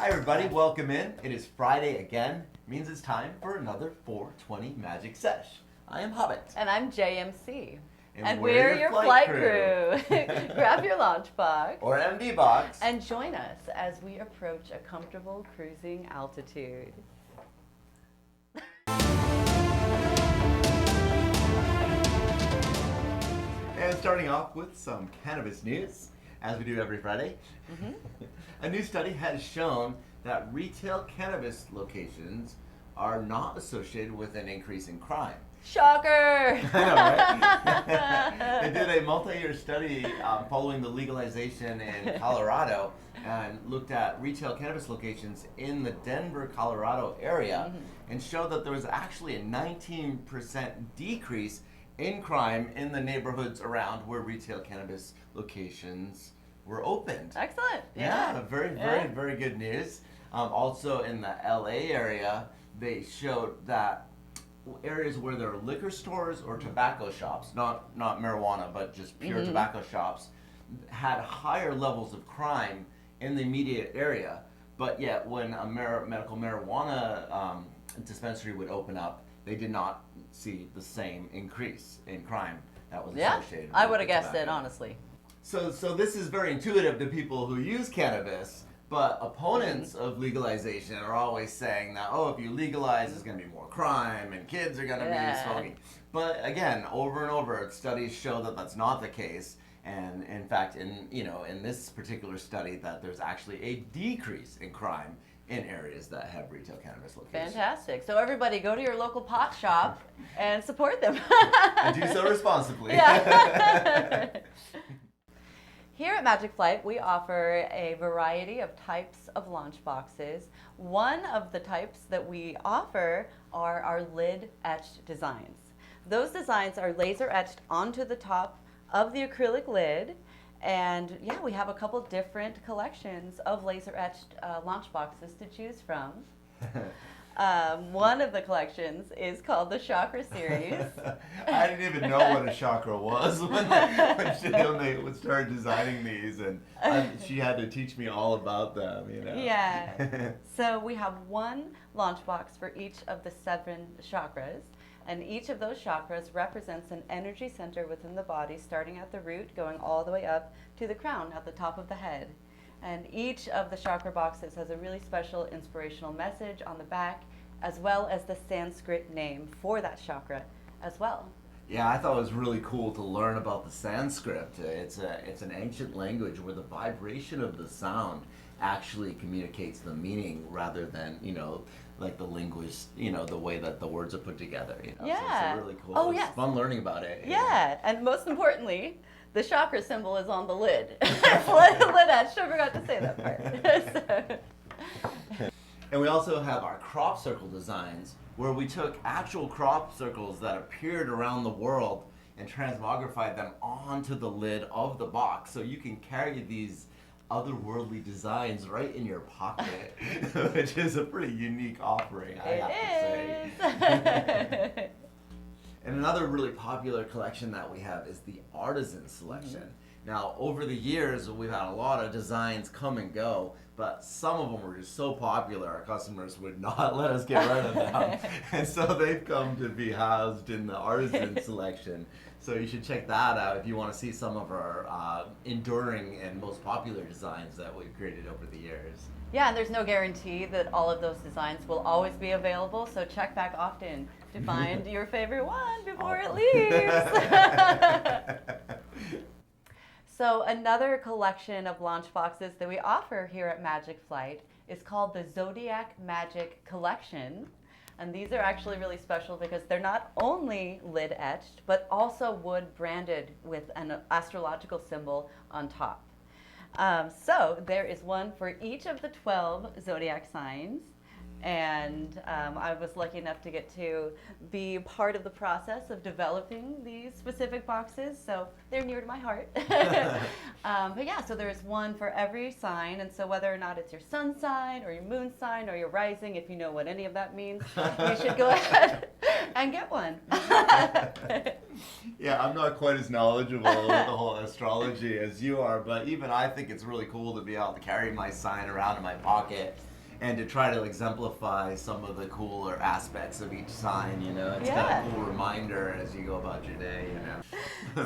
everybody, welcome in. It is Friday again. Means it's time for another 420 Magic Sesh. I am Hobbit. And I'm JMC. And we're your flight crew. Grab your launch box. Or MD box. And join us as we approach a comfortable cruising altitude. And starting off with some cannabis news, as we do every Friday. A new study has shown that retail cannabis locations are not associated with an increase in crime. Shocker! I know, right? They did a multi-year study following the legalization in Colorado and looked at retail cannabis locations in the Denver, Colorado area and showed that there was actually a 19% decrease in crime in the neighborhoods around where retail cannabis locations were opened. Excellent. Yeah, very good news. Also in the LA area, they showed that areas where there are liquor stores or tobacco shops, not marijuana, but just pure tobacco shops, had higher levels of crime in the immediate area. But yet, when a medical marijuana dispensary would open up, they did not see the same increase in crime that was associated with I would have the guessed tobacco. it, honestly. So this is very intuitive to people who use cannabis, but opponents of legalization are always saying that, oh, if you legalize, there's going to be more crime and kids are going to be smoking. But again, over and over, studies show that that's not the case. And in fact, in this particular study, that there's actually a decrease in crime in areas that have retail cannabis locations. Fantastic. So everybody go to your local pot shop and support them. And do so responsibly. Yeah. Here at Magic Flight, we offer a variety of types of launch boxes. One of the types that we offer are our lid etched designs. Those designs are laser etched onto the top of the acrylic lid. And yeah, we have a couple different collections of laser etched launch boxes to choose from. One of the collections is called the Chakra series. I didn't even know what a chakra was when they started designing these, and she had to teach me all about them. Yeah. So we have one launch box for each of the 7 chakras, and each of those chakras represents an energy center within the body, starting at the root, going all the way up to the crown at the top of the head. And each of the chakra boxes has a really special inspirational message on the back, as well as the Sanskrit name for that chakra as well. Yeah, I thought it was really cool to learn about the Sanskrit. It's an ancient language where the vibration of the sound actually communicates the meaning rather than, like the linguist, the way that the words are put together. Yeah. So it's really cool. Oh, It's yes. fun learning about it. Yeah, and most importantly, the chakra symbol is on the lid. Lid etched, I forgot to say that part. And we also have our crop circle designs, where we took actual crop circles that appeared around the world and transmogrified them onto the lid of the box, so you can carry these otherworldly designs right in your pocket, which is a pretty unique offering, I have to say. And another really popular collection that we have is the Artisan Selection. Now, over the years, we've had a lot of designs come and go, but some of them were just so popular, our customers would not let us get rid of them. And so they've come to be housed in the Artisan Selection. So you should check that out if you want to see some of our enduring and most popular designs that we've created over the years. Yeah, and there's no guarantee that all of those designs will always be available, so check back often to find your favorite one before it leaves. So another collection of launch boxes that we offer here at Magic Flight is called the Zodiac Magic Collection. And these are actually really special because they're not only lid etched, but also wood branded with an astrological symbol on top. So there is one for each of the 12 zodiac signs. And I was lucky enough to get to be part of the process of developing these specific boxes, so they're near to my heart. But yeah, so there's one for every sign, and so whether or not it's your sun sign or your moon sign or your rising, if you know what any of that means, you should go ahead and get one. Yeah, I'm not quite as knowledgeable with the whole astrology as you are, but even I think it's really cool to be able to carry my sign around in my pocket and to try to exemplify some of the cooler aspects of each sign, you know. It's Yeah. kind of a cool reminder as you go about your day, you know.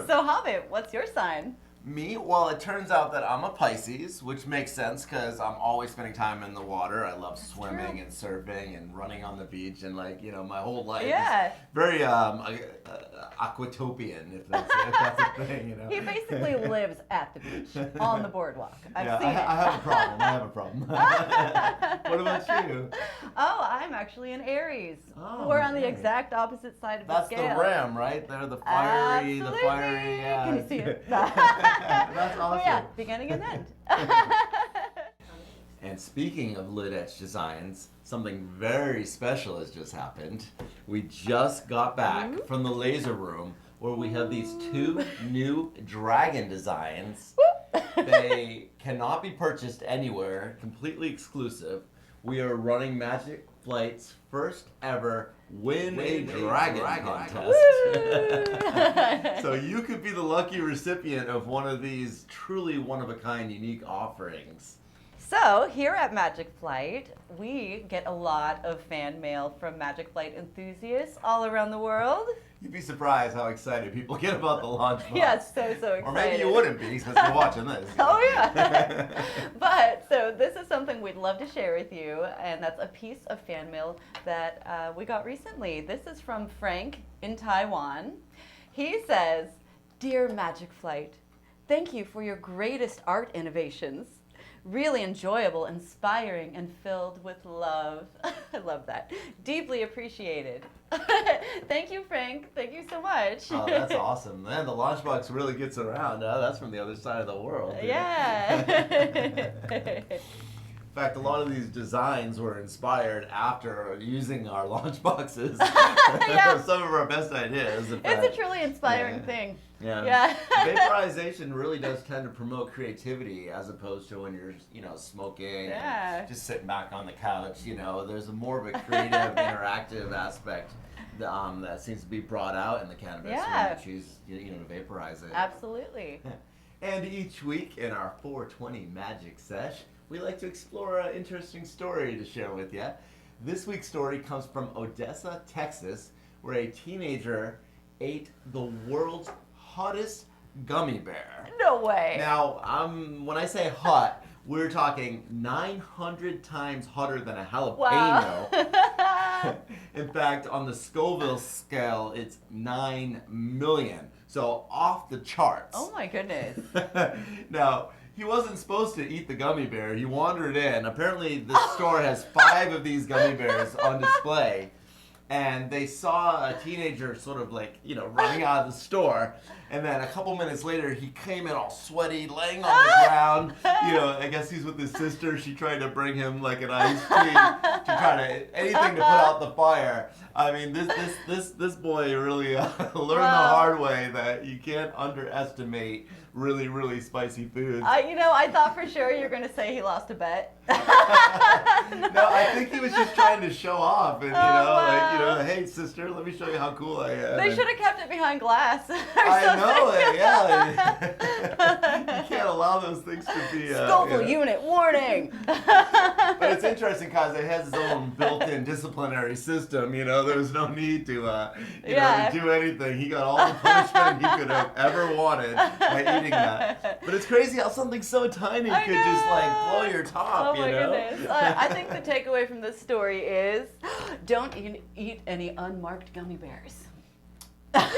So Hobbit, what's your sign? Me? Well, it turns out that I'm a Pisces, which makes sense because I'm always spending time in the water. I love swimming and surfing and running on the beach, and like, you know, my whole life Yeah. is very aquatopian, if that's a thing, you know. He basically lives at the beach, on the boardwalk. I've seen it. I have a problem. What about you? Oh, I'm actually an Aries. Oh, We're on the Aries. exact opposite side of That's the the scale. ram, right? They're the fiery, Absolutely. yeah. Can you see it? That's awesome. Oh yeah, beginning and end. And speaking of lid etch designs, something very special has just happened. We just got back from the laser room where we have these 2 new dragon designs. They cannot be purchased anywhere, completely exclusive. We are running Magic Flight's first ever Win a Dragon contest. So you could be the lucky recipient of one of these truly one-of-a-kind, unique offerings. So here at Magic Flight, we get a lot of fan mail from Magic Flight enthusiasts all around the world. You'd be surprised how excited people get about the launch box. Yeah, so excited. Or maybe you wouldn't be since you're watching this. Oh yeah. But so this is something we'd love to share with you, and that's a piece of fan mail that we got recently. This is from Frank in Taiwan. He says, "Dear Magic Flight, thank you for your greatest art innovations. Really enjoyable, inspiring, and filled with love." I love that. Deeply appreciated. Thank you, Frank. Thank you so much. Oh, that's awesome. Man, the launchbox really gets around. That's from the other side of the world. Dude. Yeah. In fact, a lot of these designs were inspired after using our lunchboxes. Yeah. Some of our best ideas. In It's fact. a truly inspiring thing. Yeah. Yeah. Vaporization really does tend to promote creativity as opposed to when you're, you know, smoking Yeah. and just sitting back on the couch. You know, there's a more of a creative, interactive aspect that seems to be brought out in the cannabis Yeah. when you choose, you know, to vaporize it. Absolutely. And each week in our 420 Magic Sesh, we like to explore an interesting story to share with you. This week's story comes from Odessa, Texas, where a teenager ate the world's hottest gummy bear. No way. Now, when I say hot, we're talking 900 times hotter than a jalapeno. Wow. In fact, on the Scoville scale, it's 9 million. So off the charts. Oh my goodness. Now, he wasn't supposed to eat the gummy bear. He wandered in. Apparently, the store has 5 of these gummy bears on display. And they saw a teenager sort of like, you know, running out of the store. And then a couple minutes later, he came in all sweaty, laying on the ground. You know, I guess he's with his sister. She tried to bring him like an iced tea to try to, anything to put out the fire. I mean, this boy really learned the hard way that you can't underestimate really, really spicy foods. You know, I thought for sure you were going to say he lost a bet. No, I think he was just trying to show off, and like, hey sister, let me show you how cool I am. They should have kept it behind glass. I know it, yeah. You can't allow those things to be. Scoville unit warning. But it's interesting because it has its own built-in disciplinary system. You know, there was no need to, to do anything. He got all the punishment he could have ever wanted by eating that. But it's crazy how something so tiny could just like blow your top. Oh my goodness. I think the takeaway from this story is don't eat any unmarked gummy bears. That's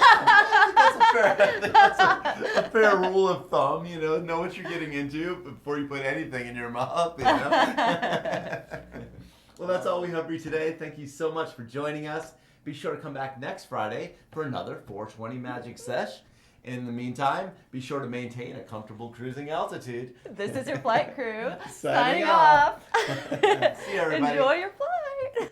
a fair rule of thumb, you know what you're getting into before you put anything in your mouth, you know. Well, that's all we have for you today. Thank you so much for joining us. Be sure to come back next Friday for another 420 Magic Sesh. In the meantime, be sure to maintain a comfortable cruising altitude. This is your flight crew Signing off. See you, everybody. Enjoy your flight.